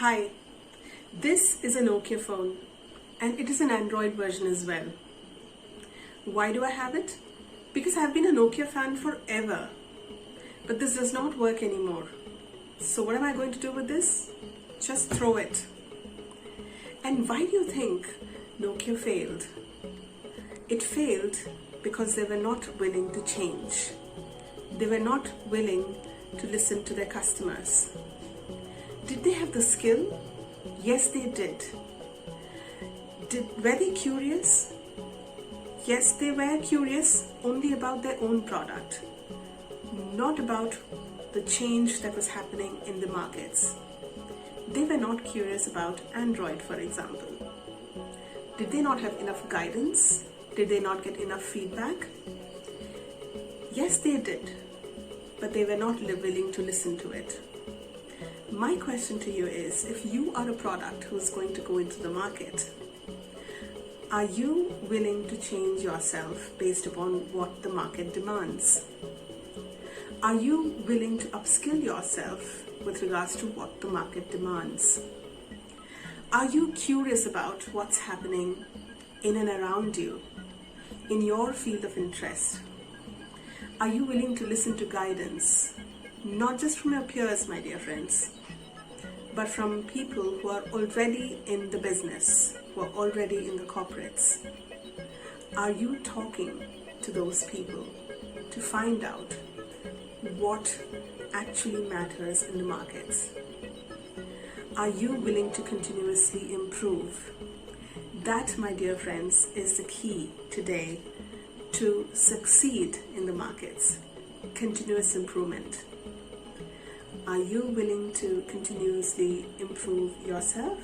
Hi, this is a Nokia phone and it is an Android version as well. Why do I have it? Because I've been a Nokia fan forever, but this does not work anymore. So what am I going to do with this? Just throw it. And why do you think Nokia failed? It failed because they were not willing to change. They were not willing to listen to their customers. Did they have the skill? Yes, they did. Were they curious? Yes, they were curious only about their own product, not about the change that was happening in the markets. They were not curious about Android, for example. Did they not have enough guidance? Did they not get enough feedback? Yes, they did, but they were not willing to listen to it. My question to you is, if you are a product who is going to go into the market, are you willing to change yourself based upon what the market demands? Are you willing to upskill yourself with regards to what the market demands? Are you curious about what's happening in and around you, in your field of interest? Are you willing to listen to guidance, not just from your peers, my dear friends, but from people who are already in the business, who are already in the corporates? Are you talking to those people to find out what actually matters in the markets? Are you willing to continuously improve? That, my dear friends, is the key today to succeed in the markets. Continuous improvement. Are you willing to continuously improve yourself?